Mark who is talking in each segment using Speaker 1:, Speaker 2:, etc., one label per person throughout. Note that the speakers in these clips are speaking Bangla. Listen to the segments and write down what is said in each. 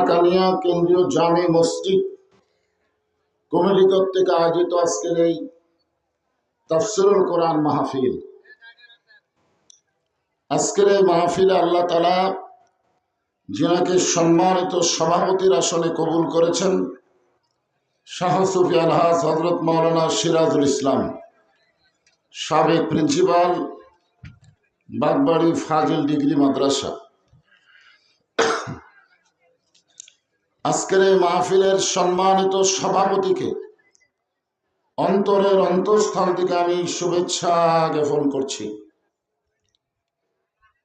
Speaker 1: কানিয়া কেন্দ্রীয় জামে মসজিদ কমিটি কর্তৃক আয়োজিত আজকের এই তাফসীরুল কোরআন মাহফিল। আজকের এই মাহফিলে আল্লাহ তাআলা যিনাকে সম্মানিত সভাপতির আসনে কবুল করেছেন, শাহ সুফি আলহাজ হযরত মাওলানা সিরাজুল ইসলাম, সাবেক প্রিন্সিপাল, বাগবাড়ি ফাজিল ডিগ্রি মাদ্রাসা। আজকের এই মাহফিলের সম্মানিত সভাপতিকে অন্তরের অন্তঃস্থল থেকে আমি শুভেচ্ছা জ্ঞাপন করছি।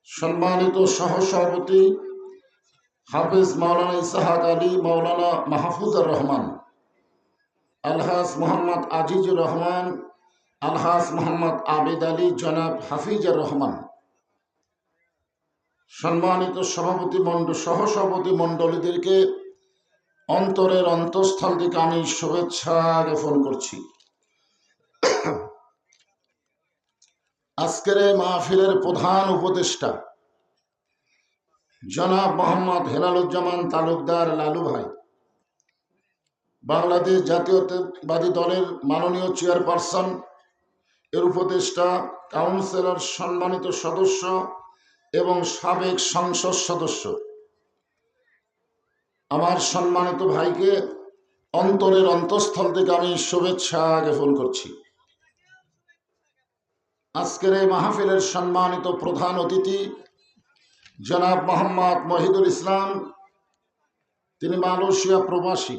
Speaker 1: সম্মানিত সহসভাপতি হাফেজ মাওলানা ইসহাক আলী, মাওলানা মাহফুজুর রহমান, আলহাজ মোহাম্মদ আজিজুর রহমান, আলহাজ মোহাম্মদ আবেদ আলী, জনাব হাফিজুর রহমান, সম্মানিত সভাপতি সহসভাপতি মণ্ডলীদেরকে অন্তরের অন্তঃস্থল থেকে আমি শুভেচ্ছা জ্ঞাপন করছি। আজকের এই মাহফিলের প্রধান উপদেষ্টা জনাব মোহাম্মদ হেলালুজ্জামান তালুকদার লালু ভাই, বাংলাদেশ জাতীয়তাবাদী দলের মাননীয় চেয়ারপারসন, এর উপদেষ্টা, কাউন্সিলর, সম্মানিত সদস্য এবং সাবেক সংসদ সদস্য, আমার সম্মানিত ভাইকে অন্তরের অন্তঃস্থল থেকে আমি শুভেচ্ছা জ্ঞাপন করছি। আজকের এই মাহফিলের সম্মানিত প্রধান অতিথি জনাব মোহাম্মদ মহিদুল ইসলাম, তিনি মালয়েশিয়া প্রবাসী।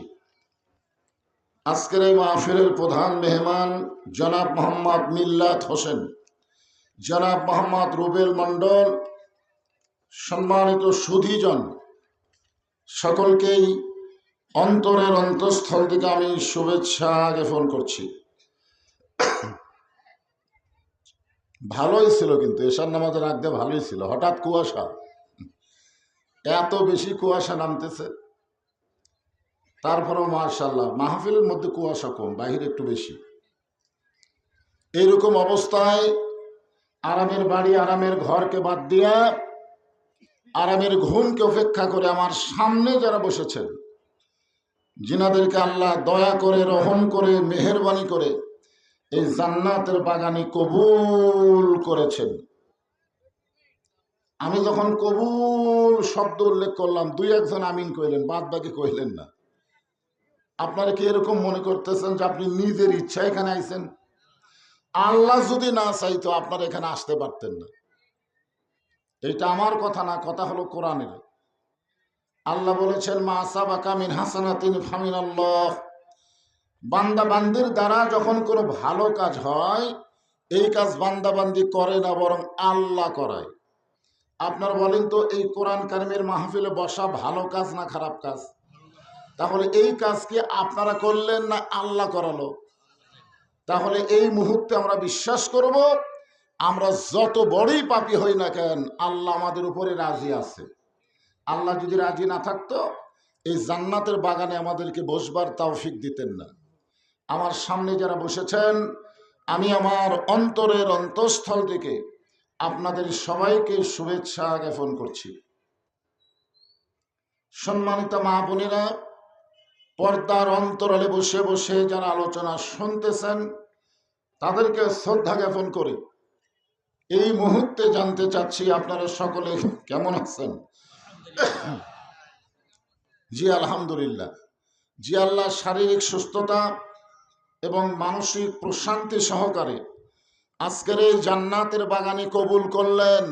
Speaker 1: আজকের এই মাহফিলের প্রধান মেহমান জনাব মোহাম্মদ মিল্লাত হোসেন, জনাব মোহাম্মদ রুবেল মন্ডল, সম্মানিত সুধীজন, সকলকেই অন্তরের অন্তঃস্থল থেকে আমি শুভেচ্ছা জ্ঞাপন করছি। ভালোই ছিল, কিন্তু এশার নামাজের আগে ভালোই ছিল, হঠাৎ কুয়াশা, এত বেশি কুয়াশা নামতেছে। তারপরেও মাশাআল্লাহ মাহফিলের মধ্যে কুয়াশা কম, বাহিরে একটু বেশি। এইরকম অবস্থায় আরামের বাড়ি, আরামের ঘরকে বাদ দিয়া আরামের ঘুমকে উপেক্ষা করে আমার সামনে যারা বসেছেন, যিনাদেরকে আল্লাহ দয়া করে, রহম করে, মেহেরবানি করে এই জান্নাতের বাগানে কবুল করেছেন। আমি যখন কবুল শব্দ উল্লেখ করলাম, দুই একজন আমিন কইলেন, বাদ বাকি কইলেন না। আপনারা কি এরকম মনে করতেছেন যে আপনি নিজের ইচ্ছা এখানে আইছেন? আল্লাহ যদি না চাইতো আপনারা এখানে আসতে পারতেন না। এটা আমার কথা না, কথা হলো কোরআনের। আল্লাহ বলেছেন, মা আসাবাকা মিন হাসানাতিন ফামিনাল্লাহ। বান্দা বান্দির দ্বারা যখন কোনো ভালো কাজ হয়, এই কাজ বান্দা বান্দি করে না, বরং আল্লাহ করায়। আপনারা বলেন তো, এই কোরআন কারিমের মাহফিলে বসা ভালো কাজ না খারাপ কাজ? তাহলে এই কাজ কি আপনারা করলেন না আল্লাহ করালো? তাহলে এই মুহূর্তে আমরা বিশ্বাস করব, আমরা যত বড়ই পাপী হই না কেন, আল্লাহ আমাদের উপরে রাজি আছে। আল্লাহ যদি রাজি না থাকতো, এই জান্নাতের বাগানে আমাদেরকে বসবার তৌফিক দিতেন না। আমার সামনে যারা বসেছেন, আমি আমার অন্তরের অন্তঃস্থল থেকে আপনাদের সবাইকে শুভেচ্ছা জ্ঞাপন করছি। সম্মানিত মা বোনেরা, পর্দার অন্তরালে বসে বসে যারা আলোচনা শুনতেছেন, তাদেরকে শ্রদ্ধা জ্ঞাপন করে এই মুহূর্তে জানতে চাচ্ছি, আপনারা সকলে কেমন আছেন? জি আলহামদুলিল্লাহ। জি আল্লাহ শারীরিক সুস্থতা এবং মানসিক প্রশান্তি সহকারে আজকের এই জান্নাতের বাগানে কবুল করলেন।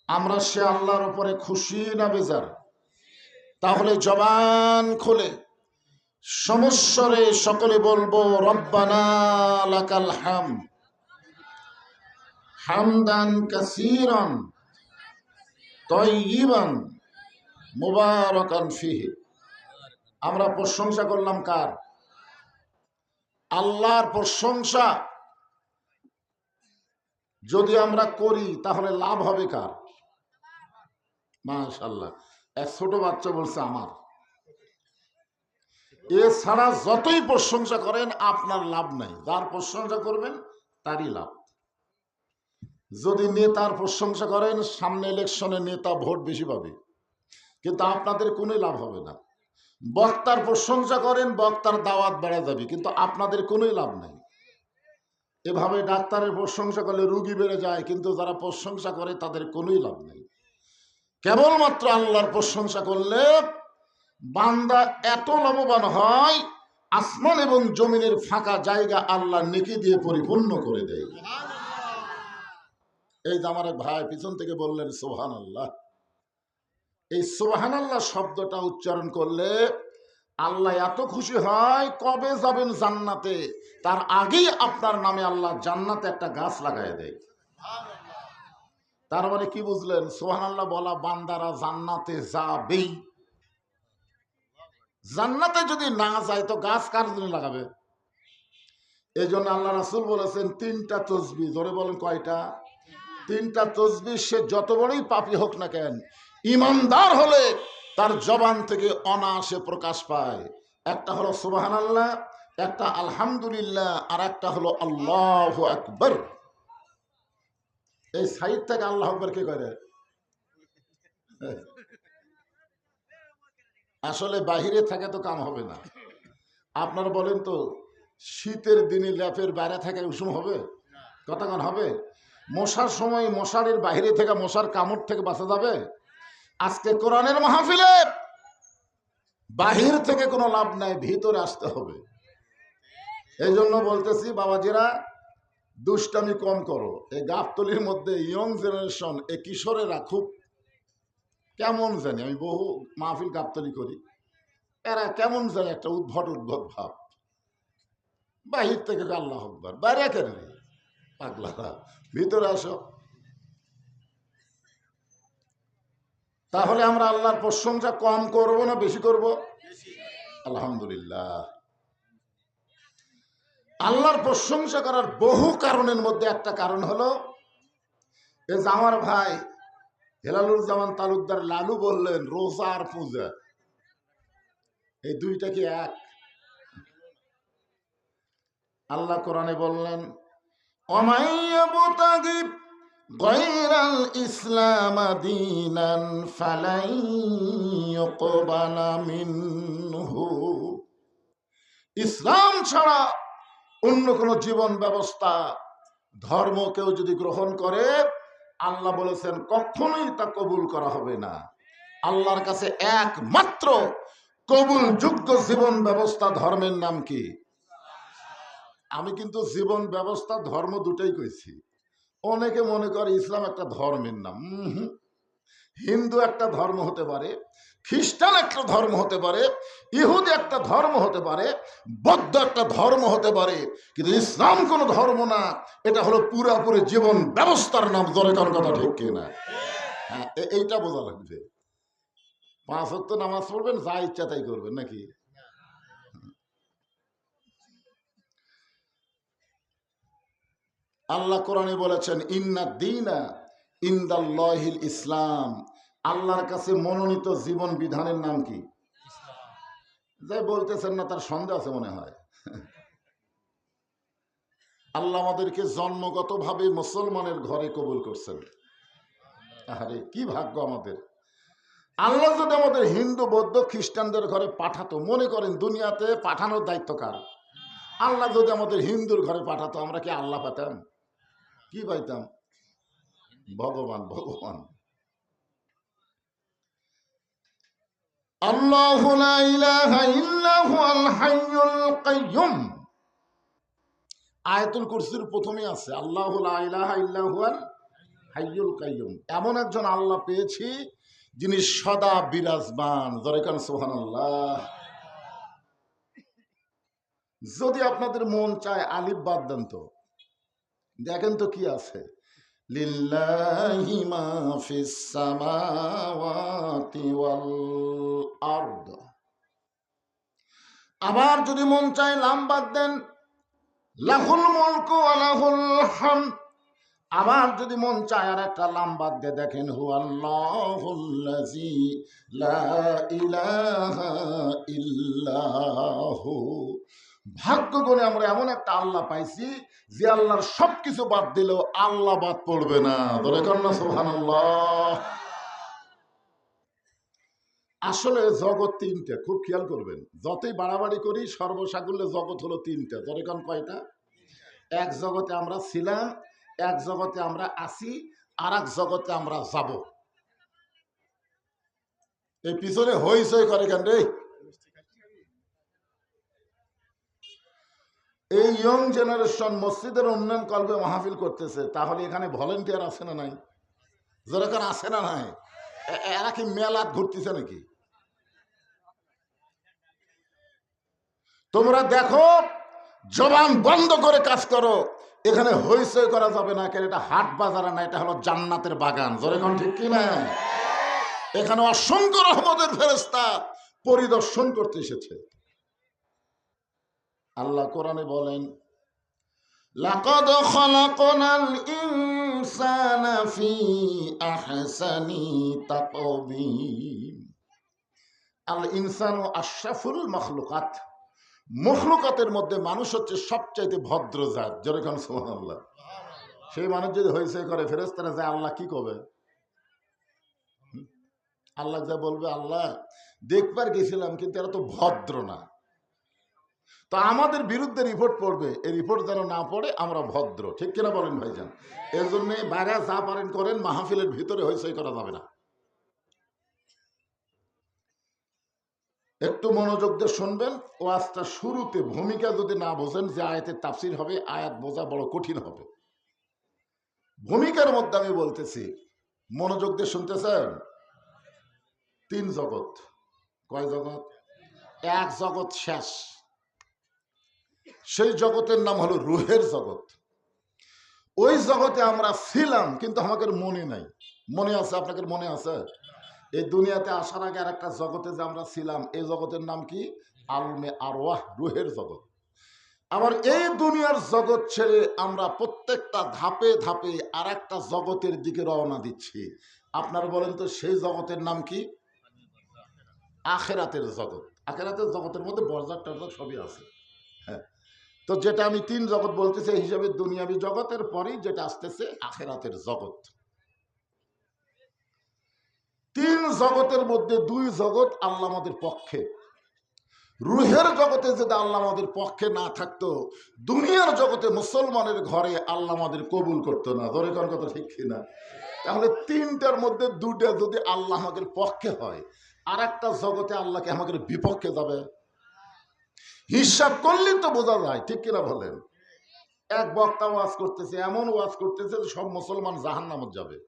Speaker 1: আমরা সে আল্লাহর উপরে খুশি না বেজার? তাহলে জবান খুলে সমস্বরে সকলে বলবো, রব্বানা লাকাল হামদ হামদান কাসীরান তাইয়িবান মুবারাকান ফিহি। আমরা প্রশংসা করলাম কার? আল্লাহর প্রশংসা যদি আমরা করি তাহলে লাভ হবে কার? মাশাআল্লাহ, এক ছোট বাচ্চা বলছে আমার। এছাড়া যতই প্রশংসা করেন আপনার লাভ নাই, যার প্রশংসা করবেন তারই লাভ। যদি নেতার প্রশংসা করেন, সামনে ইলেকশনে নেতা ভোট বেশি পাবে, কিন্তু আপনাদের কোনো লাভ হবে না। বক্তার প্রশংসা করেন, বক্তার দাওয়াত বেড়ে যাবে, কিন্তু আপনাদের কোনোই লাভ নেই। এভাবে ডাক্তারের প্রশংসা করলে রুগী বেড়ে যায়, কিন্তু যারা প্রশংসা করে তাদের কোনোই লাভ নেই। কেবলমাত্র আল্লাহর প্রশংসা করলে বান্দা এত লাভবান হয়, আসমান এবং জমিনের ফাঁকা জায়গা আল্লাহ নেকি দিয়ে পরিপূর্ণ করে দেয়। এই যে আমার এক ভাই পিছন থেকে বললেন সুবহানাল্লাহ, এই সুবহানাল্লাহ শব্দটা উচ্চারণ করলে আল্লাহ এত খুশি হয়, কবে যাবেন জান্নাতে তার আগেই আপনার নামে আল্লাহ জান্নাতে একটা গাছ লাগায় দেয়। তার মানে কি বুঝলেন? সুবহানাল্লাহ বলা বান্দারা জান্নাতে যাবেই। জান্নাতে যদি না যায় তো গাছ কার জন্য লাগাবে? এই জন্য আল্লাহ রাসূল বলেছেন তিনটা তসবিহ, জোরে বলেন কয়টা? তিনটা তসবিহ সে যত বড়ই পাপী হোক না কেন, ইমানদার হলে তার জবান থেকে অনায়াসে প্রকাশ পায়। একটা হলো সুবহানাল্লাহ, একটা আলহামদুলিল্লাহ, আর একটা হলো আল্লাহু আকবার। এই সাইড থেকে আল্লাহু আকবার কে করে? আসলে বাহিরে থাকে তো কাম হবে না। আপনারা বলেন তো, শীতের দিনে ল্যাপের বাইরে থাকে উষুম হবে? কতক্ষণ হবে? মশার সময় মশারির বাইরে থেকে মশার কামড় থেকে বাঁচা যাবে? আজকে কোরআনের মাহফিলে বাহির থেকে কোনো লাভ নাই, ভিতরে আসতে হবে। এই জন্য বলতেছি বাবাজিরা, দুষ্টামি কম করো। এই গাবতলির মধ্যে ইয়ং জেনারেশন, এই কিশোরেরা খুব কেমন জানি, আমি বহু মাহফিল গাবতলি করি, এরা কেমন জানি একটা উদ্ভট উদ্ভট ভাব। বাহির থেকে আল্লাহ আকবার, বাইরে কেন পাগলারা, ভিতরে আসো। তাহলে আমরা আল্লাহর প্রশংসা কম করব না বেশি করব? আলহামদুলিল্লাহ। আল্লাহর প্রশংসা করার বহু কারণের মধ্যে একটা কারণ হলো, এই যে আমার ভাই হেলালুজ্জামান তালুকদার লালু বললেন রোজা আর পূজা, এই দুইটা কি এক? আল্লাহ কোরআনে বললেন ওমাইয়াবতাগি গায়রাল ইসলাম দীনান ফালাই ইউকবালা মিনহু। ইসলাম ছাড়া অন্য কোন জীবন ব্যবস্থা ধর্ম কেউ যদি গ্রহণ করে, আল্লাহ বলেছেন কখনোই তা কবুল করা হবে না। আল্লাহর কাছে একমাত্র কবুল যোগ্য জীবন ব্যবস্থা ধর্মের নাম কি? আমি কিন্তু জীবন ব্যবস্থা ধর্ম দুটাই কইছি। অনেকে মনে করে ইসলাম একটা ধর্মের নাম। হিন্দু একটা ধর্ম হতে পারে, খ্রিস্টান একটা ধর্ম হতে পারে, ইহুদি একটা ধর্ম হতে পারে, বৌদ্ধ একটা ধর্ম হতে পারে, কিন্তু ইসলাম কোনো ধর্ম না। এটা হলো পুরাপুরি জীবন ব্যবস্থার নাম। জোরে কার কথা ঠিক কিনা? হ্যাঁ, এইটা বোঝা লাগবে। 5 ওয়াক্ত নামাজ পড়বেন, যা ইচ্ছা তাই করবেন নাকি? আল্লাহ কোরআনে বলেছেন ইন্না দীনা ইনদাল্লাহিল ইসলাম। আল্লাহর কাছে মনোনীত জীবন বিধানের নাম কি? যাই বলতেছেন না তার সন্দেহ আছে মনে হয়। আল্লাহ আমাদেরকে জন্মগতভাবে মুসলমানের ঘরে কবুল করছেন। আরে কি ভাগ্য আমাদের! আল্লাহ যদি আমাদের হিন্দু বৌদ্ধ খ্রিস্টানদের ঘরে পাঠাতো, মনে করেন দুনিয়াতে পাঠানোর দায়িত্ব কার? আল্লাহ যদি আমাদের হিন্দুর ঘরে পাঠাতো, আমরা কি আল্লাহ পাইতাম? কি পাইতাম? ভগবান। ভগবান আল্লাহু লা ইলাহা ইল্লা হুয়াল হাইয়ুল কাইয়্যুম। আয়াতুল কুরসির প্রথমেই আছে আল্লাহু লা ইলাহা ইল্লা হুয়াল হাইয়ুল কাইয়্যুম। এমন একজন আল্লাহ পেয়েছি যিনি সদা বিরাজমান। জোরে কান সুবহানাল্লাহ। যদি আপনাদের মন চায় আলিফ বাদ দেন তো, দেখেন তো কি আছে, লিল্লাহি মা ফিস সামাওয়াতি ওয়াল আরদ। আবার যদি মন চায় লাম বাদ দেন, লাহুল মুলকু ওয়া লাহুল হামদ। আবার যদি মন চায় আর একটা লাম বাদ দিয়ে দেখেন হুয়াল্লাহুল্লাযী লা ইলাহা ইল্লাহু। ভাগ্য করে আমরা এমন একটা আল্লাহ পাইছি যে আল্লাহর সবকিছু বাদ দিলেও আল্লাহ বাদ পড়বে না। বলে কন্যা সুবহানাল্লাহ। আসলে জগৎ তিনটা, খুব খেয়াল করবেন। যতই বাড়াবাড়ি করি সর্বসাকুল্যে জগৎ হলো তিনটা। যেরকম কয়টা? এক জগতে আমরা ছিলাম, এক জগতে আমরা আছি, আর এক জগতে আমরা যাব। এই পিছনে হইচই করে কেন রে? এই ইয়ং জেনারেশন মসজিদের উন্নয়ন কল্পে মাহফিল করতেছে, তাহলে এখানে ভলেন্টিয়ার আছে না নাই? যেরকম আছে না নাই? এরা কি মেলাত ঘুরতেছে নাকি? তোমরা দেখো, জবান বন্ধ করে কাজ করো। এখানে হইচই করা যাবে না, কেন এটা হাট বাজার না, এটা হলো জান্নাতের বাগান। যেরকম ঠিক কি না? এখানে অসংখ্য রহমতের ফেরেশতা পরিদর্শন করতে এসেছে। আল্লাহ কোরআনে বলেন, লাকাদ খালাকনাল ইনসানা ফি আহসানি তাকবীম। আল ইনসানু আশরাফুল মাখলুকাত। মখলুকাতের মধ্যে মানুষ হচ্ছে সবচাইতে ভদ্র জাত। যেরকম সুবহানাল্লাহ। সেই মানুষ যদি হয়েছে করে, ফেরেশতারা যায় আল্লাহ কি করবে? আল্লাহ যা বলবে, আল্লাহ দেখবার গেছিলাম কিন্তু এরা তো ভদ্র না। তো আমাদের বিরুদ্ধে রিপোর্ট পড়বে, এই রিপোর্ট যেন না পড়ে আমরা ভদ্র। ঠিক কিনা বলেন ভাইজান? এর জন্য বাইরে যা পারেন করেন, মাহফিলের ভিতরে হইচই করা যাবে না। একটু মনোযোগ দিয়ে শুনবেন। ওয়াজটা শুরুতে ভূমিকা যদি না বোঝেন, যে আয়াতের তাফসীর হবে, আয়াত বোঝা বড় কঠিন হবে। ভূমিকার মধ্যে আমি বলতেছি, মনোযোগ দিয়ে শুনতেছেন। তিন জগৎ। কয় জগৎ? এক জগৎ শেষ, সেই জগতের নাম হলো রুহের জগৎ। ওই জগতে আমরা ছিলাম কিন্তু আমাদের মনে নাই। মনে আছে? আপনাদের মনে আছে? এই দুনিয়াতে আসার আগে আর একটা জগতে যে আমরা ছিলাম, এই জগতের নাম কি? আলমে আরওয়াহ, রুহের জগৎ। আবার এই দুনিয়ার জগৎ ছেড়ে আমরা প্রত্যেকটা ধাপে ধাপে আর একটা জগতের দিকে রওনা দিচ্ছি। আপনারা বলেন তো, সেই জগতের নাম কি? আখেরাতের জগৎ। আখেরাতের জগতের মধ্যে বরজাত টরজাত সবই আছে। হ্যাঁ, তো যেটা আমি তিন জগৎ বলতেছি এই হিসাবে, দুনিয়াবি জগতের পরেই যেটা আসতেছে আখেরাতের জগৎ। তিন জগতের মধ্যে দুই জগৎ আল্লাহ আমাদের পক্ষে। রুহের জগতে যদি আল্লাহ আমাদের পক্ষে না থাকতো, দুনিয়ার জগতে মুসলমানের ঘরে আল্লাহ আমাদের কবুল করতো না। ধরে কোন কথা ঠিক কিনা? তাহলে তিনটার মধ্যে দুটা যদি আল্লাহ আমাদের পক্ষে হয়, আর একটা জগতে আল্লাহকে আমাদের বিপক্ষে যাবে। হিসাব করলেই তো বোঝা যায়। ঠিক কিনা বলেন? এক বক্তা ওয়াজ করতেছে, এমন ওয়াজ করতেছে যে সব মুসলমান জাহান্নামে যাবে।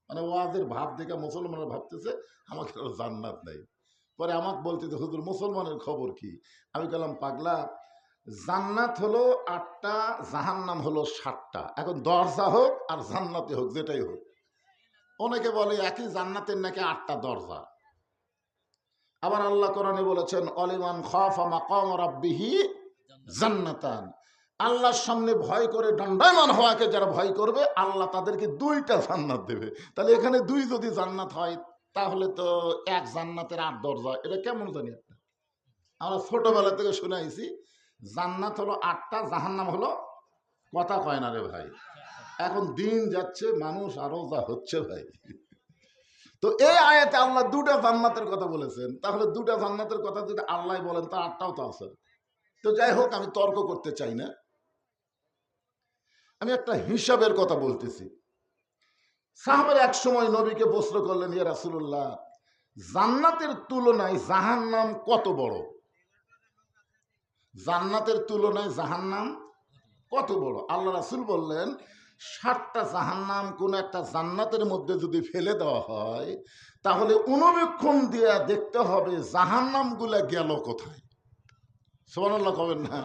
Speaker 1: মানে ওয়াজের ভাব দেখে মুসলমানরা ভাবতেছে আমাকে জান্নাত নাই। পরে আমাকে বলতেছে, হুজুর মুসলমানের খবর কি? আমি বললাম, পাগলা, জান্নাত হলো 8টা, জাহান্নাম হলো 7টা। এখন দরজা হোক আর জান্নাতে হোক, যেটাই হোক, অনেকে বলে একই জান্নাতের নাকি 8টা দরজা। আবার আল্লাহ কোরআনে বলেছেন, অলিমান খাফা মাকাম রাব্বিহি জান্নাতান। আল্লাহর সামনে ভয় করে দণ্ডায়মান হওয়াকে যারা ভয় করবে, আল্লাহ তাদেরকে 2টা জান্নাত দেবে। তাহলে এখানে 2 যদি জান্নাত হয়, তাহলে তো এক জান্নাতের 8 দরজা। এটা কেমন জানি একটা, আমরা ছোটবেলা থেকে শুনে আইছি, জান্নাত হলো 8টা, জাহান্নাম হলো, কথা কয় না রে ভাই। এখন দিন যাচ্ছে, মানুষ আরো যা হচ্ছে ভাই। তো এই আয়াতে আল্লাহ 2টা জান্নাতের কথা বলেছেন, তাহলে 2টা জান্নাতের কথা যদি আল্লাহ বলেন, তা 8টাও তো আছে। তো যাই হোক, আমি তর্ক করতে চাই না, আমি একটা হিসাবের কথা বলতেছি। সাহাবারা এক সময় নবীকে প্রশ্ন করলেন, ইয়া রাসূলুল্লাহ, জান্নাতের তুলনায় জাহান্নাম কত বড়? জান্নাতের তুলনায় জাহান্নাম কত বড়? আল্লাহ রাসূল বললেন, 7টা জাহান্নাম কোন একটা জান্নাতের মধ্যে যদি ফেলে দেওয়া হয়, তাহলে অনুবীক্ষণ দিয়ে দেখতে হবে জাহান্নাম গুলা গেল কোথায়। সুবহানাল্লাহ কবেন না?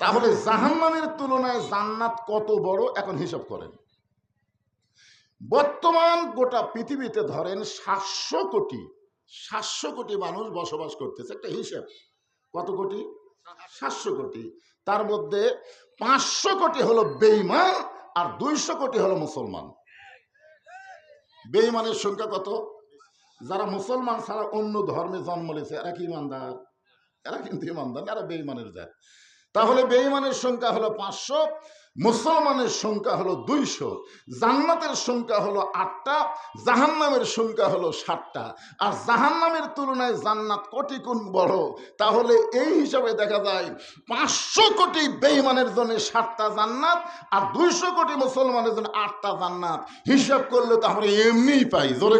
Speaker 1: তাহলে জাহান্নামের তুলনায় জান্নাত কত বড়, এখন হিসাব করেন। বর্তমান গোটা পৃথিবীতে ধরেন 700 কোটি মানুষ বসবাস করতেছে। একটা হিসাব, কত কোটি? 700 কোটি। তার মধ্যে 500 কোটি হলো বেঈমান আর 200 কোটি হলো মুসলমান। বেঈমানের সংখ্যা কত? যারা মুসলমান ছাড়া অন্য ধর্মে জন্ম নিয়েছে, এরা কি ইমানদার? এরা কিন্তু ইমানদার, এরা বেঈমানের জাত। তাহলে বেঈমানের সংখ্যা হলো 500 মুসলমানের সংখ্যা হলো 200, জান্নাতের সংখ্যা হলো 8টা, জাহান্নামের সংখ্যা হলো 7টা। আর জাহান্নামের তুলনায় জান্নাত কোটি গুণ বড়। তাহলে এই হিসাবে দেখা যায় 500 কোটি বেঈমানের জন্য 7টা জান্নাত, আর 200 কোটি মুসলমানের জন্য 8টা জান্নাত। হিসাব করলে তো আমরা এমনিই পাই। জোরে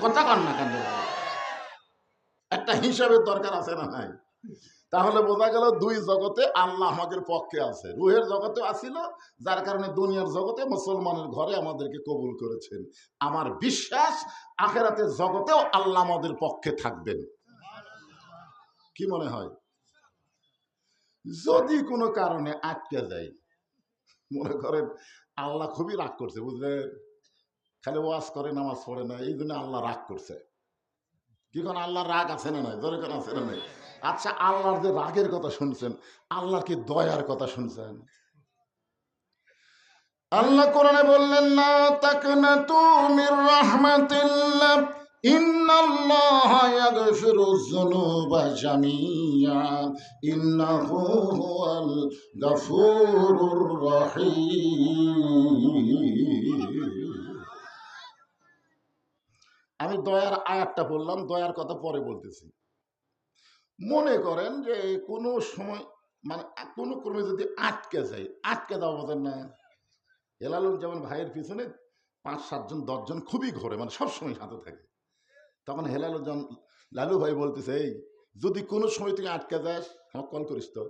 Speaker 1: কথা কান না কেন? একটা হিসাবের দরকার আছে না নাই? তাহলে বোঝা গেল 2 জগতে আল্লাহ আমাদের পক্ষে আছে। রুহের জগতে আসিল, যার কারণে দুনিয়ার জগতে মুসলমানের ঘরে আমাদেরকে কবুল করেছেন। আমার বিশ্বাস আখিরাতের জগতেও আল্লাহ আমাদের পক্ষে থাকবেন। কি মনে হয়? যদি কোনো কারণে আটকে যায়, মনে করেন আল্লাহ খুবই রাগ করছে, বুঝলেন, খালি ওয়াজ করে নামাজ পড়ে না, এই জন্য আল্লাহ রাগ করছে। কি কোন আল্লাহর রাগ আছে না নাই? জোরে কোন আছে না নাই? আচ্ছা, আল্লাহর যে রাগের কথা শুনছেন, আল্লাহর কি দয়ার কথা শুনছেন? আল্লাহ কোরআনে বললেন, না তাকনাতু মির রাহমাতিল্লাহ ইন্নাল্লাহা ইয়াগফিরুয যুনুবা জামিআ ইন্নাহু হুয়াল গাফুরুর রহিম। আমি দয়ার আয়াতটা বললাম, দয়ার কথা পরে বলতেছি। মনে করেন যে কোনো সময় মানে কোনো ক্রমে যদি আটকে যায়, আটকে দেওয়া বোঝেন না, হেলালুর যেমন ভাইয়ের পিছনে 5-7 জন 10 জন খুবই ঘোরে, মানে সবসময় সাথে থাকে। তখন হেলালুর যখন লালু ভাই বলতেছে, এই যদি কোনো সময় তুই আটকে যাস আমাকে কল করিস তো।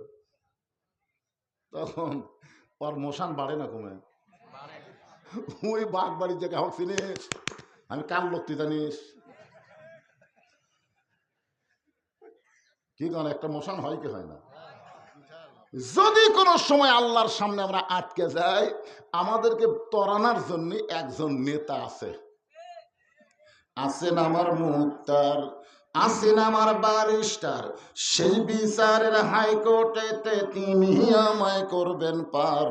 Speaker 1: তখন ওর মোশান বাড়ে না কমে? ওই বাঘ বাড়ির জায়গায় হোক চিনিস, আমি কার লোক তুই জানিস? কি কারণ একটা মোশান হয় কি হয় না? যদি কোনো সময় আল্লাহর সামনে আমরা আটকে যাই, আমাদেরকে তরানোর জন্য একজন নেতা আছে। আছেন আমার মুক্তার, আছেন আমার ব্যারিস্টার, সেই বিচারের হাইকোর্টেতে তিনি আমায় করবেন পার।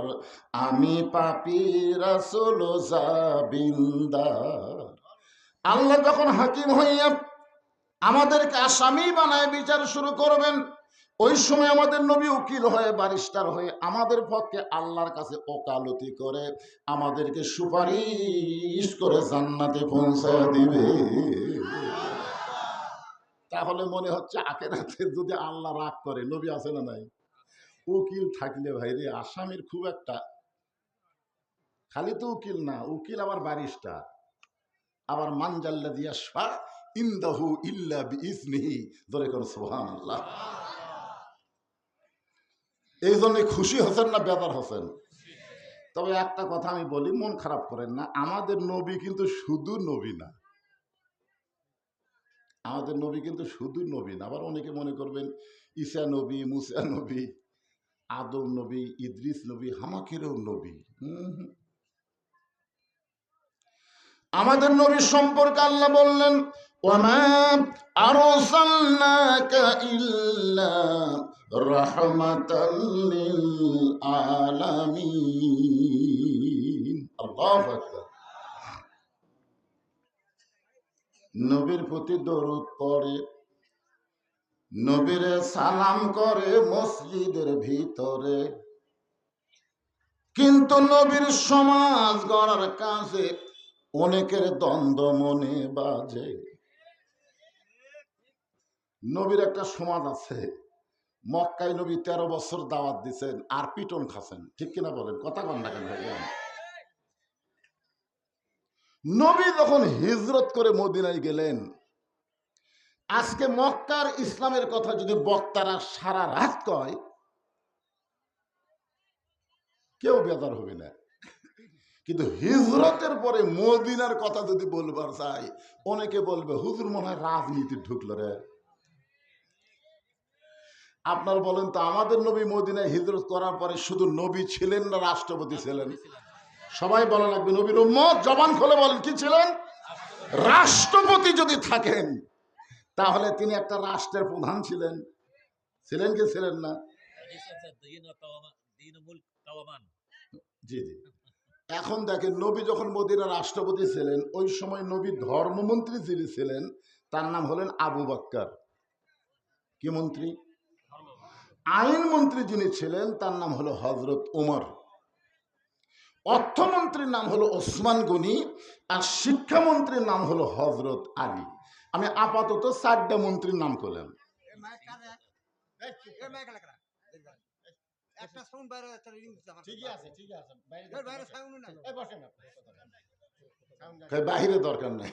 Speaker 1: আমি পাপী রাসূল জাবিন্দার। আল্লাহ যখন হাকিম হইয়া আমাদেরকে আসামি বানায় বিচার শুরু করবেন, ওই সময় আমাদের নবী উকিল হয়ে ব্যারিস্টার হয়ে আমাদের পক্ষে আল্লাহর কাছে ওকালতি করে আমাদেরকে সুপারিশ করে জান্নাতে পৌঁছায় দিবে। তাহলে মনে হচ্ছে আখিরাতে যদি আল্লাহ রাগ করে, নবী আছে না নাই, উকিল থাকলে ভাই রে আসামির খুব একটা, খালি তো উকিল না, উকিল আবার ব্যারিস্টার, আবার মানজাল্লাযী ইয়াশফা ইনদাহু ইল্লা বিইজনিহি। জোরে করে সুবহানাল্লাহ। এই জন্য খুশি হোসেন না বেজার হোসেন? তবে একটা কথা আমি বলি, মন খারাপ করেন না, আমাদের নবী কিন্তু শুধু নবী না। আমাদের নবী কিন্তু শুধু নবী না। আবার অনেকে মনে করবেন ঈসা নবী, মুসা নবী, আদম নবী, ইদ্রিস নবী, হামাকেরও নবী। আমাদের নবী সম্পর্কে আল্লাহ বললেন, ওয়ামা আরসালনাকা ইল্লা রাহমাতাল লিল আলামিন। আল্লাহু আকবার। নবীর প্রতি দরুদ পড়ে, নবীরে সালাম করে মসজিদের ভিতরে, কিন্তু নবীর সমাজ গড়ার কাজে অনেকের দ্বন্দ্ব মনে বাজে। নবীর একটা সমাজ আছে, মক্কায় নবী 13 বছর দাওয়াত দিচ্ছেন আর পিটন খাচ্ছেন, ঠিক কিনা বলেন? কথা কন না কেন ভাইয়া? নবী যখন হিজরত করে মদিনায় গেলেন, আজকে মক্কার ইসলামের কথা যদি বক্তারা সারা রাত কয়, কেউ বেজার হবে না। কিন্তু হিজরতের পরে মদিনার কথা যদি বলবার চাই, অনেকে বলবে হুজুর মনে হয় রাজনীতি ঢুকলো রে। আপনার বলেন তো, আমাদের নবী মদিনায় হিজরত করার পরে শুধু নবী ছিলেন না রাষ্ট্রপতি ছিলেন? সবাই বলা লাগবে নবীর উম্মত, জবান খুলে বলেন কি ছিলেন? রাষ্ট্রপতি যদি থাকেন তাহলে তিনি একটা রাষ্ট্রের প্রধান ছিলেন। ছিলেন কি ছিলেন না? জি জি। এখন দেখেন, নবী যখন মদিনার রাষ্ট্রপতি ছিলেন, ওই সময় নবী ধর্মমন্ত্রী যিনি ছিলেন তার নাম হলেন আবু বকর। কি মন্ত্রী? আইন মন্ত্রী যিনি ছিলেন তার নাম হলো হযরত উমর। অর্থমন্ত্রীর নাম হলো ওসমান গনি, আর শিক্ষামন্ত্রীর নাম হলো হজরত আলী। আমি আপাতত 4টা মন্ত্রীর নাম করলাম। বাহিরে দরকার নাই,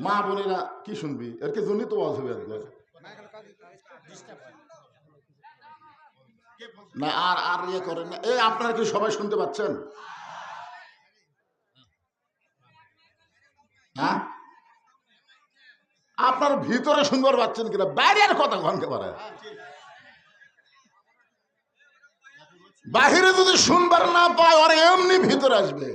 Speaker 1: মা বোনেরা কি শুনবি, এর কি জন্যই তো অসুবিধা না। আর ইয়ে করেন না। আপনারা কি সবাই শুনতে পাচ্ছেন? হ্যাঁ, আপনার ভিতরে শুনবার পাচ্ছেন কিনা, বাইরের কথা ঘনকে পারে। বাহিরে যদি শুনবার না পায়, ওর এমনি ভিতরে আসবে।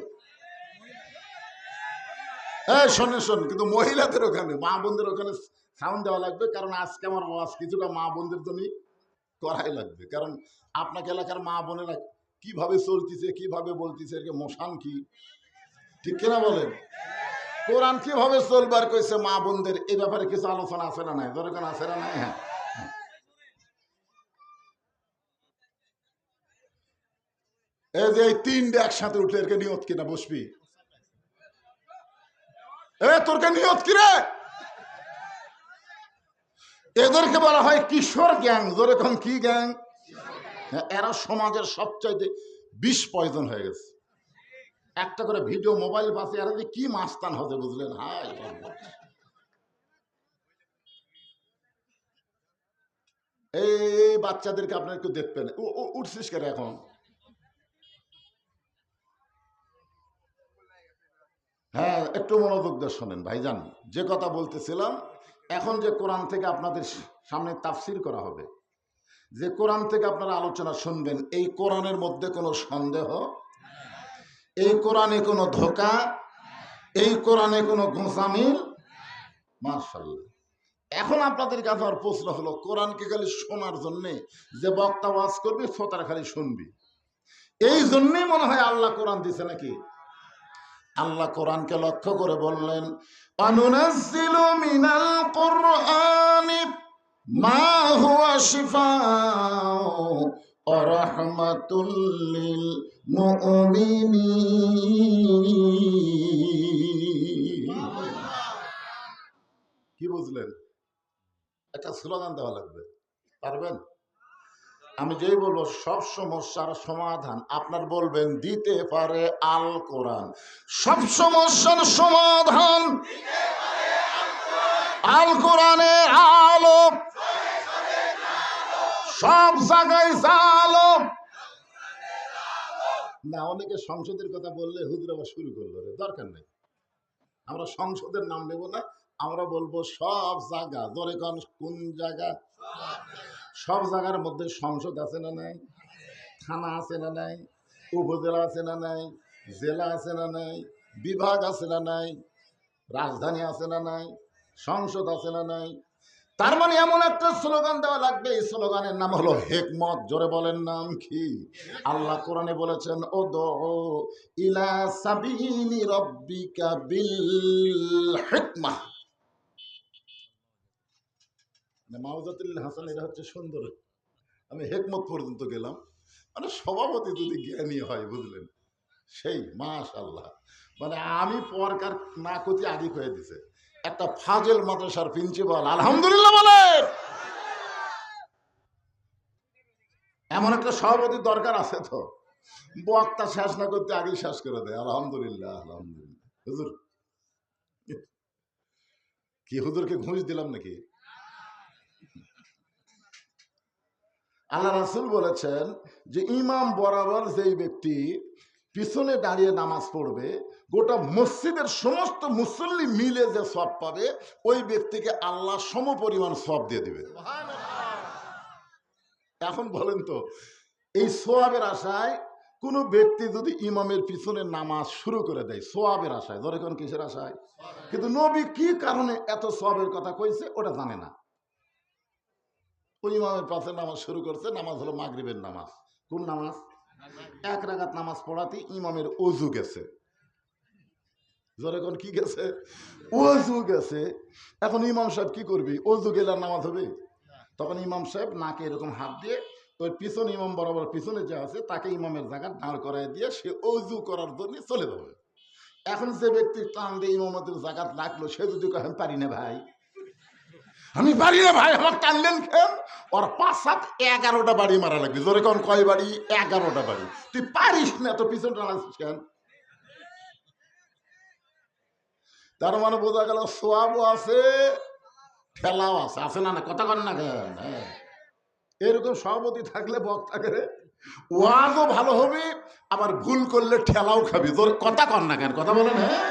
Speaker 1: শোন, কিন্তু মহিলাদের ওখানে, মা বোনদের ওখানে সাউন্ড দেওয়া লাগবে, কারণ আজকে আমার ওয়াজ কিছুটা মা বোনদের জন্য করাই লাগবে। কারণ আপনাকে এলাকার মা বোনেরা কিভাবে চলতেছে, কিভাবে বলতেছে, এর মশান কি, ঠিক কিনা বলেন? কোরআন কিভাবে চলবার কইছে মা বোনদের, এই ব্যাপারে কিছু আলোচনা আছে না নাই? দরকার আছে না নাই? হ্যাঁ, এই যে এই 3টে একসাথে উঠলে এরকে নিয়ত কিনা বসবি? তোরকে নিয়ত কিরে? এদেরকে বলা হয় কিশোর গ্যাং। যেরকম কি গ্যাং? এরা সমাজের সবচাইতে বিষ পয়জন হয়ে গেছে। একটা করে ভিডিও মোবাইল পাশে, এরা যে কি মাস্তান হবে বুঝলেন? হাই, এই বাচ্চাদেরকে আপনার একটু দেখবেন। উঠছিস কেন এখন? হ্যাঁ, একটু মনোযোগ দিয়ে শোনেন ভাইজান, যে কথা বলতেছিলাম। এখন যে কোরআন থেকে আপনাদের সামনে তাফসির করা হবে, যে কোরআন থেকে আপনারা আলোচনা শুনবেন, এই কোরআনের মধ্যে কোনো সন্দেহ, এই কোরআনে কোনো ধোঁকা, এই কোরআনে কোনো গোঁসামিল। মাশাআল্লাহ। এখন আপনাদের কাছে আমার প্রশ্ন হলো, কোরআনকে খালি শোনার জন্যে যে বক্তা ওয়াজ করবি, শ্রোতারা খালি শুনবি, এই জন্যই মনে হয় আল্লাহ কোরআন দিছে নাকি? আল্লাহ কোরআনকে লক্ষ্য করে বললেন, অনুনাজ্জিলু মিনাল কুরআনি মা হুয়া শিফাউ ওয়া রাহমাতুল লিল মুমিনিন। কি বুঝলেন? একটা স্লোগান দেওয়া লাগবে, পারবেন? আমি যেই বলবো সব সমস্যার সমাধান আপনার বলবেন দিতে পারে আল কোরআন। সব সমস্যার সমাধান আল কোরআনের আলো, সব জায়গায় আলো। না, অনেকে সংসদের কথা বললে হুজুর আবার শুরু করলো, দরকার নেই, আমরা সংসদের নাম নেব না, আমরা বলবো সব জায়গা। ধরে কোন জায়গা? সব জায়গার মধ্যে সংসদ আছে না নাই? থানা আছে না নাই? উপজেলা আছে না নাই? জেলা আছে না নাই? বিভাগ আছে না নাই? রাজধানী আছে না নাই? সংসদ আছে না নাই? তার মানে এমন একটা স্লোগান দেওয়া লাগবে, এই স্লোগানের নাম হলো হিকমত। জোরে বলেন, নাম কি? আল্লাহ কোরআনে বলেছেন, উদউ ইলা সাবিলি রাব্বিকা বিল হিকমাহ। মাওজাতুল হাসান, এটা হচ্ছে সুন্দর। আমি হিকমত পর্যন্ত গেলাম, মানে সভাপতি যদি জ্ঞানী হয়, বুঝলেন, সেই মাশাআল্লাহ। মানে আমি পরকার না করতে আগে কয়ে দিছে একটা ফাজেল মাদ্রাসার প্রিন্সিপাল, আলহামদুলিল্লাহ বলে। এমন একটা সভাপতি দরকার আছে তো, বক্তা শেষ না করতে আগেই শেষ করে দেয়, আলহামদুলিল্লাহ আলহামদুলিল্লাহ। হুজুর কি, হুজুরকে ঘুষ দিলাম নাকি? আল্লাহ রাসূল বলেছেন যে ইমাম বরাবর যেই ব্যক্তি পিছনে দাঁড়িয়ে নামাজ পড়বে, গোটা মসজিদের সমস্ত মুসল্লি মিলে যে সওয়াব পাবে, ওই ব্যক্তিকে আল্লাহ সমপরিমাণ সওয়াব দিয়ে দিবে। এখন বলেন তো, এই সওয়াবের আশায় কোনো ব্যক্তি যদি ইমামের পিছনে নামাজ শুরু করে দেয় সওয়াবের আশায়, ধরে কোন কিসের আশায়? কিন্তু নবী কি কারণে এত সওয়াবের কথা কইছে ওটা জানে না। ওই ইমামের পাশে নামাজ শুরু করছে, নামাজ হলো মাগরিবের নামাজ। কোন নামাজ? 1 রাকাত নামাজ পড়াতে ইমামের ওযু গেছে। জোরে কোন কি গেছে? ওযু গেছে। এখন ইমাম সাহেব কি করবি? ওযু গেলে নামাজ হবে? তখন ইমাম সাহেব নাকে এরকম হাত দিয়ে ওই পিছনে ইমাম বরাবর পিছনে যে আছে তাকে ইমামের জায়গা দাঁড় করাই দিয়ে সে অজু করার জন্য চলে যাবে। এখন যে ব্যক্তি টান দিয়ে ইমামতের জায়গা লাগলো সে যদি কয় আমি পারি না ভাই, আমি পারি না ভাই, আমার টানলেন খেন, ওর 5-7 11টা বাড়ি মারা লাগবে। জোরে কোন কয় বাড়ি? 11টা বাড়ি। তুই পারিস না তো পিছন টানাচ্ছিস কেন? তার মানে বোঝা গেল সোয়াবও আছে, ঠেলাও আছে। আছে না? না কথা কন না কেন? হ্যাঁ, এরকম সভাপতি থাকলে বক্তাকে ওয়াজও ভালো হবে, আবার ভুল করলে ঠেলাও খাবি। তোর কথা কন না কেন? কথা বলেন। হ্যাঁ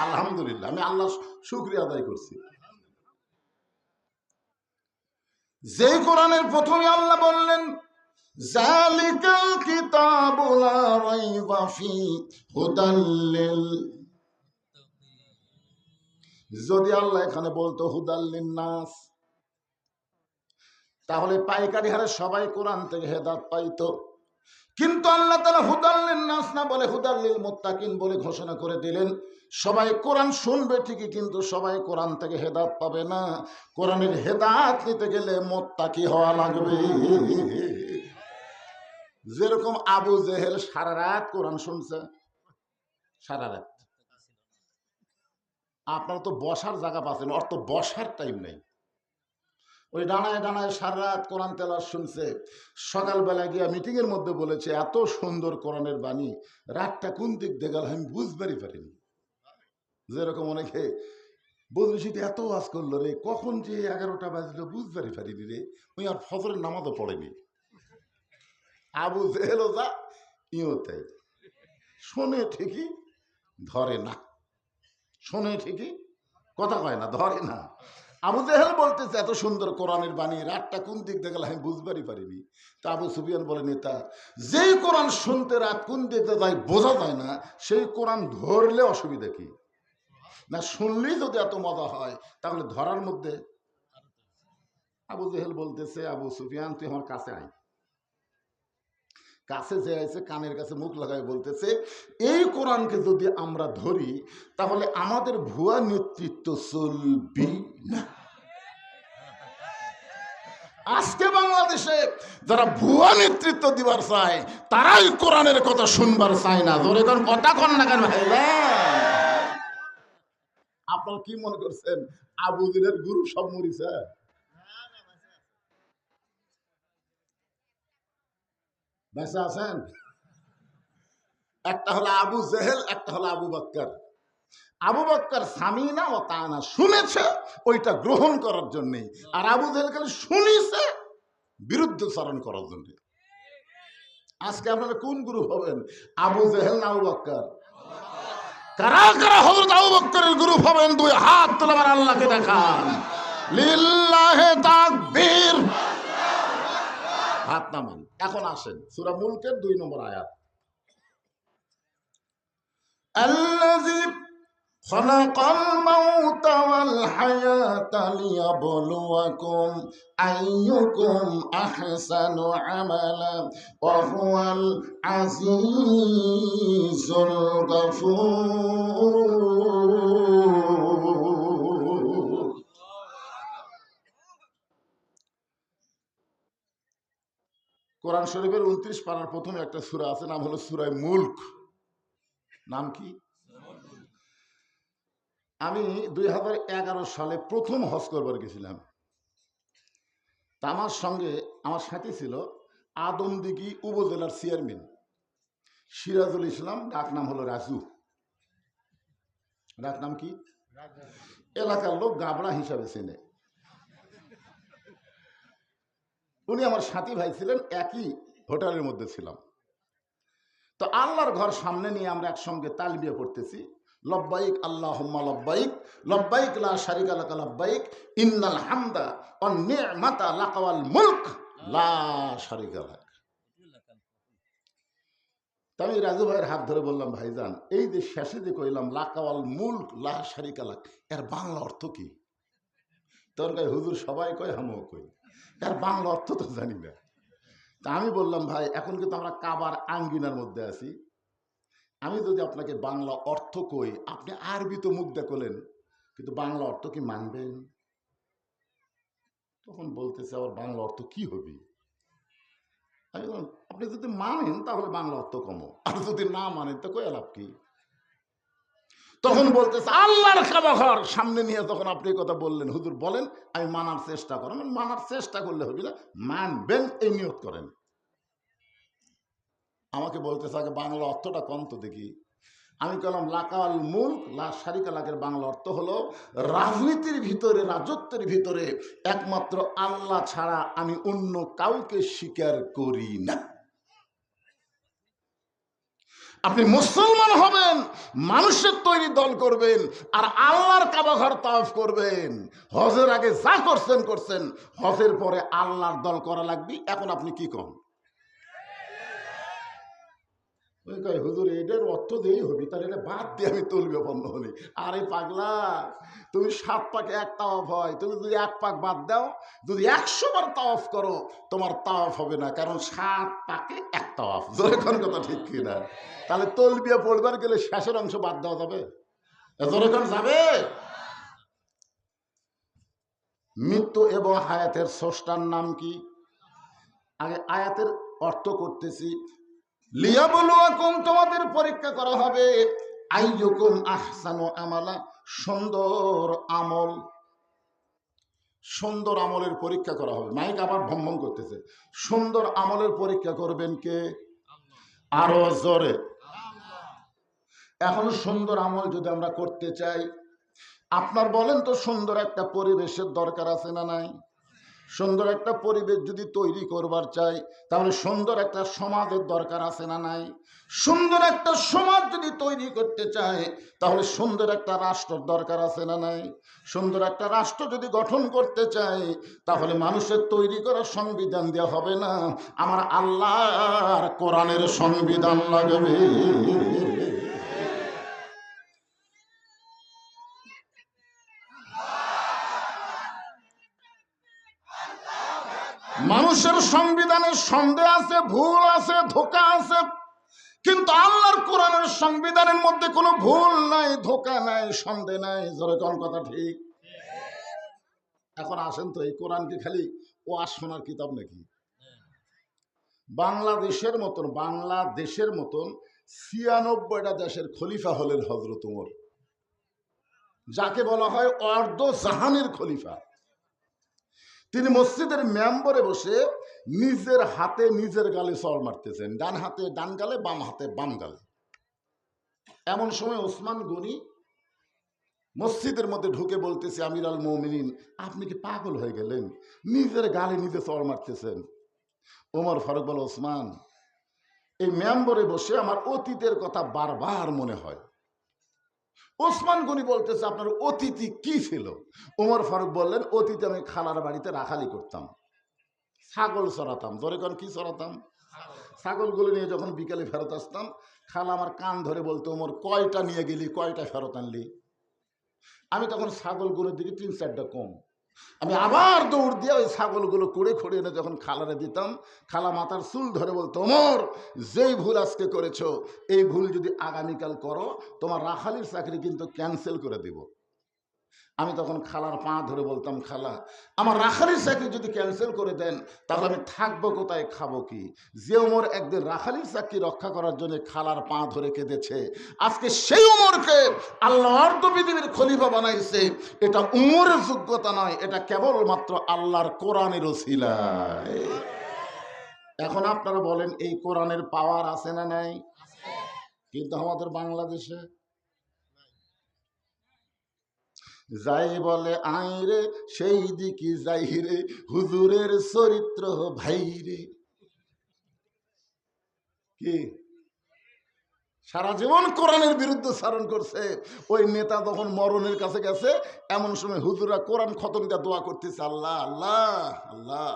Speaker 1: আলহামদুলিল্লাহ, আমি আল্লাহ শুকরিয়া আদায় করছি। যে কোরআনের প্রথমে আল্লাহ বললেন জালিকাল কিতাবু লা রাইবা ফি হুদাল লিল, যদি আল্লাহ এখানে বলতো হুদাল লিন নাস, তাহলে পাইকারি হারে সবাই কোরআন থেকে হেদায়েত পাইতো। কিন্তু আল্লাহ তাআলা হুদাল লিন নাস না বলে হুদাল লিল মুত্তাকিন বলে ঘোষণা করে দিলেন। সবাই কোরআন শুনবে ঠিকই, কিন্তু সবাই কোরআন থেকে হেদায়েত পাবে না। কোরআনের হেদায়েত নিতে গেলে মুত্তাকি হওয়া লাগবে। যেরকম আবু জেহেল সারা রাত কোরআন শুনছে, সারা রাত। আপনারা তো বসার জায়গা পাচ্ছেন, ওর তো বসার টাইম নেই। ওই ডানায় ডানায় সারা রাত কোরআন তেলাওয়াত শুনছে। সকালবেলা গিয়া মিটিং এর মধ্যে বলেছে এত সুন্দর কোরআনের বাণী, রাতটা কোন দিক দিয়ে গেল আমি বুঝবারই পারিনি। যেরকম অনেকে বদরশীতে এত ওয়াজ করলো রে, কখন যে 11টা বাজলো বুঝবারই পারিনি রে, ওই আর ফজরের নামাজও পড়েনি। আবু জেহেলও যা, ইও তাই। শোনে ঠিকই, ধরে না। শোনে ঠিকই, কথা কয় না, ধরে না। আবু জেহেল বলতেছে এত সুন্দর কোরআনের বাণী, রাতটা কোন দিক দিয়ে গেল আমি বুঝবারই পারিনি। তা আবু সুফিয়ান বলে নেতা, যেই কোরআন শুনতে রাত কোন দিকে যায় বোঝা যায় না, সেই কোরআন ধরলে অসুবিধা কি? না শুনলেই যদি এত মজা হয় তাহলে ধরার মধ্যে। আবু জেহেল বলতেছে আবু সুফিয়ান তুই আমার কাছে আয়। কাছে যে আছে কানের কাছে মুখ লাগাই বলতেছে এই কোরআনকে যদি আমরা ধরি তাহলে আমাদের ভুয়া নেতৃত্ব চলবে না। আজকে বাংলাদেশে যারা ভুয়া নেতৃত্ব দিবার চায় তারাই কোরআনের কথা শুনবার চায় না। ধরে কোন কথা কন না কেন ভাই? আপনারা কি মনে করছেন আবু জেহেলের গুরু সব মরিছে? বেঁচে আছেন? একটা হলো আবু জেহেল, একটা হলো আবু বকর। আবু বকর সামিনা ও তানা, শুনেছে ওইটা গ্রহণ করার জন্যে, আর আবু জেহেল খালি শুনিছে বিরুদ্ধচারণ করার জন্য। আজকে আপনারা কোন গ্রুপ হবেন, আবু জেহেল না আবু বকর? কারা কারা হযরত আবু বকরের গ্রুপ হবেন? দুই হাত তুলে আমার আল্লাহকে দেখান। লিল্লাহি তাকবীর। হাত নামান। এখন আসেন সূরা মুলকের 2 নম্বর আয়াত। আল্লাযী খালাকাল মাউতা ওয়াল হায়াতা লিয়াবলুয়াকুম আইয়ুকুম আহসানু আমালা ওয়া হুয়াল আজিজুল গফুর। কোরআন শরীফের 29 পারার প্রথমে একটা সূরা আছে, নাম হলো সূরা মুলক। নাম কি? আমি 2011 সালে প্রথম হজ করবার গেছিলাম। তা আমার সঙ্গে আমার সাথী ছিল আদমদিঘি উপজেলার চেয়ারম্যান সিরাজুল ইসলাম, ডাক নাম হলো রাজু। ডাক নাম কি? এলাকার লোক গাবড়া হিসাবে চেনে। উনি আমার সাথী ভাই ছিলেন, একই হোটেলের মধ্যে ছিলাম। তো আল্লাহর ঘর সামনে নিয়ে আমরা একসঙ্গে তালবিয়া পড়তেছি, লব্বাইক আল্লাহুম্মা লব্বাইক, লব্বাইক লা শারিকা লাকা লব্বাইক, ইন্নাল হামদা ওয়ান নি'মাতা লাকা ওয়াল মুলক লা শারিকা লাক। তা আমি রাজু ভাইয়ের হাত ধরে বললাম ভাইজান এই যে শেষে যে কইলাম লাকা ওয়াল মুলক লা শারিকা লাক, এর বাংলা অর্থ কি? তখন কয় হুজুর সবাই কয় আমিও কই, এর বাংলা অর্থ তো জানি না। তা আমি বললাম ভাই এখন কিন্তু আমরা কাবার আঙ্গিনার মধ্যে আছি, আমি যদি আপনাকে বাংলা অর্থ কই আপনি আরবি তো মুখ দেখলেন, কিন্তু বাংলা অর্থ কি মানবেন? তখন বলতেছে আবার বাংলা অর্থ কি হবে? আমি বললাম, আপনি যদি মানেন তাহলে বাংলা অর্থ কমো, আর যদি না মানেন তো কই লাভ কি? তখন বলতেছে আল্লাহর কাবা ঘর সামনে নিয়ে যখন আপনি এই কথা বললেন, হুজুর বলেন আমি মানার চেষ্টা করেন। মানার চেষ্টা করলে হবে না, মানবেন এই নিয়ত করেন। আমাকে বলতেছে আগে বাংলা অর্থটা কম তো দেখি। আমি বললাম লাকাল মুলক লা শারিকা লাকের বাংলা অর্থ হলো রাজনীতির ভিতরে, রাজত্বের ভিতরে একমাত্র আল্লাহ ছাড়া আমি অন্য কাউকে স্বীকার করি না। আপনি মুসলমান হবেন, মানুষের তৈরি দল করবেন, আর আল্লাহর কাবা ঘর তাওয়াফ করবেন। হজের আগে যা করছেন করছেন, হজের পরে আল্লাহর দল করা লাগবে। এখন আপনি কি কন? হুজুর এটার অর্থ দিয়েই হবি, তাহলে এটা বাদ দিয়ে আমি তলবে বন্ধ হলি। আরে পাগলা, তুমি 7 পাকে এক তাওয়াফ হয়, তুমি যদি 1 পাক বাদ দাও, যদি 100 বার তাওয়াফ করো, তোমার তাওয়াফ হবে না, কারণ 7 পাকে 1 তাওয়াফ। জোরে কোন কথা ঠিক কিনা? তাহলে তলবিয়া পড়বার গেলে শেষের অংশ বাদ দেওয়া যাবে? জোরে কোন যাবে? মৃত্যু এবং হায়াতের স্রষ্টার নাম কি? আগে আয়াতের অর্থ করতেছি। লিয়াবলুয়াকুম, তোমাদের পরীক্ষা করা হবে, আইয়ুকুম আহসানু আমালা, সুন্দর আমল। সুন্দর আমলের পরীক্ষা করা হবে। মাইক আবার ভম্ভম করতেছে। সুন্দর আমলের পরীক্ষা করবেন কে? আরো জোরে। এখন সুন্দর আমল যদি আমরা করতে চাই, আপনার বলেন তো সুন্দর একটা পরিবেশের দরকার আছে না নাই? সুন্দর একটা পরিবেশ যদি তৈরি করবার চাই, তাহলে সুন্দর একটা সমাজের দরকার আছে না নাই? সুন্দর একটা সমাজ যদি তৈরি করতে চাই, তাহলে সুন্দর একটা রাষ্ট্রের দরকার আছে না নাই? সুন্দর একটা রাষ্ট্র যদি গঠন করতে চাই, তাহলে মানুষের তৈরি করা সংবিধান দেওয়া হবে না, আমার আল্লাহর কোরআনের সংবিধান লাগবে। মানুষের সংবিধানে সন্দেহ আছে, ভুল আছে, ধোঁকা আছে, কিন্তু আল্লাহর কোরআনের সংবিধানের মধ্যে কোনো ভুল নাই, ধোঁকা নাই, সন্দেহ নাই। জোরে কোন কথা ঠিক? এখন আসেন তো, এই কোরআন কি খালি ওয়াজ শোনার কিতাব নাকি? বাংলাদেশের মতন 96টা দেশের খলিফা হলেন হযরত ওমর, যাকে বলা হয় অর্ধ জাহানের খলিফা। তিনি মসজিদের মেম্বরে বসে নিজের হাতে নিজের গালে চড় মারতেছেন, ডান হাতে ডান গালে, বাম হাতে বাম গালে। এমন সময় ওসমান গনি মসজিদের মধ্যে ঢুকে বলতেছে, আমির আল মুমিনিন, আপনি কি পাগল হয়ে গেলেন? নিজের গালে নিজে চড় মারতেছেন। ওমর ফারুক বলে, ওসমান, এই মেম্বরে বসে আমার অতীতের কথা বারবার মনে হয়। ওসমান গনি বলতেছে, আপনার অতীতি কি ছিল? ওমর ফারুক বললেন, অতীতে আমি খালার বাড়িতে রাখালি করতাম, ছাগল চড়াতাম। ধরে কোন কি চড়াতাম? ছাগলগুলো নিয়ে যখন বিকালে ফেরত আসতাম, খালা আমার কান ধরে বলতো, ওমর কয়টা নিয়ে গেলি, কয়টা ফেরত আনলি? আমি তখন ছাগলগুলোর দিকে 3-4টা কম, আমি আবার দৌড় দিয়ে ওই ছাগলগুলো কুড়ে খুঁড়ে এনে যখন খালারে দিতাম, খালা মাথার চুল ধরে বলতো, ওমর, যেই ভুল আজকে করেছো, এই ভুল যদি আগামীকাল করো, তোমার রাখালির চাকরি কিন্তু ক্যান্সেল করে দিব। আমি তখন খালার পা ধরে বলতাম, খালা, আমার রাখালির চাকরি যদি ক্যান্সেল করে দেন, তাহলে আমি থাকবো কোথায়, খাবো কি? যে ওমর একদিন রাখালির চাকরি রক্ষা করার জন্য খালার পা ধরে কেঁদেছে, আজকে সেই ওমরকে আল্লাহ অর্ধ পৃথিবীর খলিফা বানাইছে। এটা উমরের যোগ্যতা নয়, এটা কেবলমাত্র আল্লাহর কোরআনের ওসিলায়। এখন আপনারা বলেন, এই কোরআনের পাওয়ার আছে না নাই? কিন্তু আমাদের বাংলাদেশে যাই বলে আই রে, সেই দিকে যাই রে, হুজুরের চরিত্র ভাই রে। কি সারা জীবন কোরআনের বিরুদ্ধে চারণ করছে, ওই নেতা যখন মরণের কাছে গেছে, এমন সময় হুজুরা কোরআন খতম দিয়ে দোয়া করতেছে, আল্লাহ আল্লাহ আল্লাহ।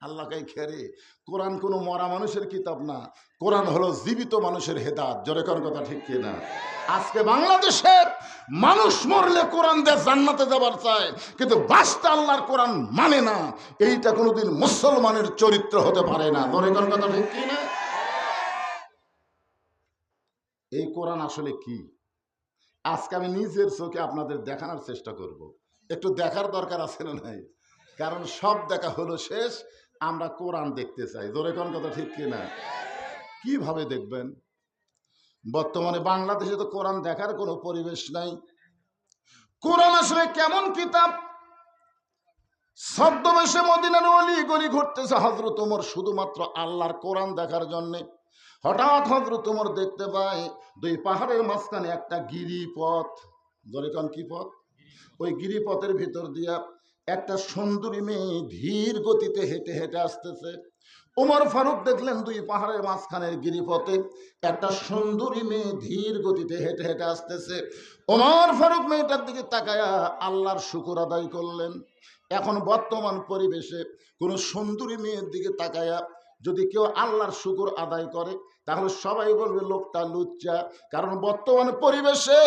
Speaker 1: আল্লাহ কাই খেরে, কোরআন কোনো মরা মানুষের কিতাব না, কোরআন হলো জীবিত মানুষের হেদাত। জোরে কোন কথা ঠিক কিনা? আজকে বাংলাদেশের মানুষ মরলে কোরআন দিয়ে জান্নাতে যাবার চায়, কিন্তু বাস্তা আল্লাহর কোরআন মানে না। এইটা কোনোদিন মুসলমানের চরিত্র হতে পারে না। জোরে কোন কথা ঠিক কিনা? এই কোরআন আসলে কি, আজকে আমি নিজের চোখে আপনাদের দেখানোর চেষ্টা করব। একটু দেখার দরকার আছে না নাই? কারণ সব দেখা হলো শেষ, আমরা কোরআন দেখতে চাই, জোরে কোন কথা ঠিক কিনা? কিভাবে দেখবেন? বর্তমানে বাংলাদেশে তো কোরআন দেখার কোনো পরিবেশ নাই। কোরআন আসলে কেমন কিতাব? ছদ্মবেশে মদিনার অলি গলি ঘুরতেছে হযরত ওমর শুধুমাত্র আল্লাহর কোরআন দেখার জন্য। হঠাৎ হযরত ওমর দেখতে পায় দুই পাহাড়ের মাঝখানে একটা গিরিপথ। জোরে কোন কি পথ? ওই গিরিপথের ভিতর দিয়া একটা সুন্দরী মেয়ে ধীর গতিতে হেঁটে হেঁটে আসতেছে। ওমর ফারুক দেখলেন দুই পাহাড়ের মাঝখানের গিরিপথে একটা সুন্দরী মেয়ে ধীর গতিতে হেঁটে হেঁটে আসতেছে। ওমর ফারুক মেয়েটার দিকে তাকায়া আল্লাহর শুকর আদায় করলেন। এখন বর্তমান পরিবেশে কোনো সুন্দরী মেয়ের দিকে তাকায়া যদি কেউ আল্লাহর শুকর আদায় করে তাহলে সবাই বলবে লোকটা লুচ্চা। কারণ বর্তমান পরিবেশে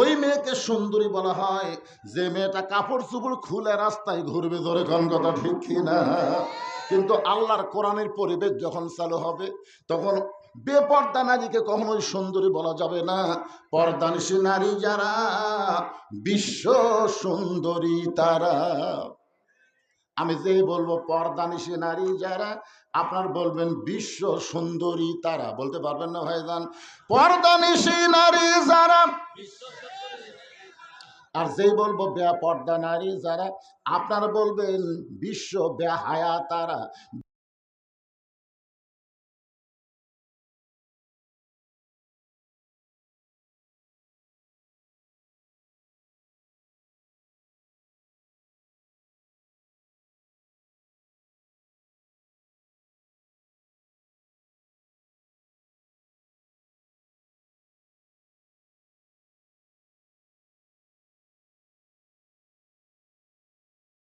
Speaker 1: ওই মেয়েকে সুন্দরী বলা হয় যে মেয়েটা কাপড় চুপড় খুলে রাস্তায় ঘুরবে, ধরে কোন কথা ঠিক কিনা? কিন্তু আল্লাহর কোরআনের পরিবেশ যখন চালু হবে তখন বেপর্দা নারীকে কখনোই সুন্দরী বলা যাবে না। পর্দানিশী নারী যারা বিশ্ব সুন্দরী তারা। আমি যেই বলবো পর্দানিশী নারী যারা, আপনার বলবেন বিশ্ব সুন্দরী তারা। বলতে পারবেন না ভাইজান? পর্দানিশী নারী যারা, আর যেই বলবো বেপর্দা নারী যারা, আপনারা বলবেন বিশ্ব বেহায়া তারা।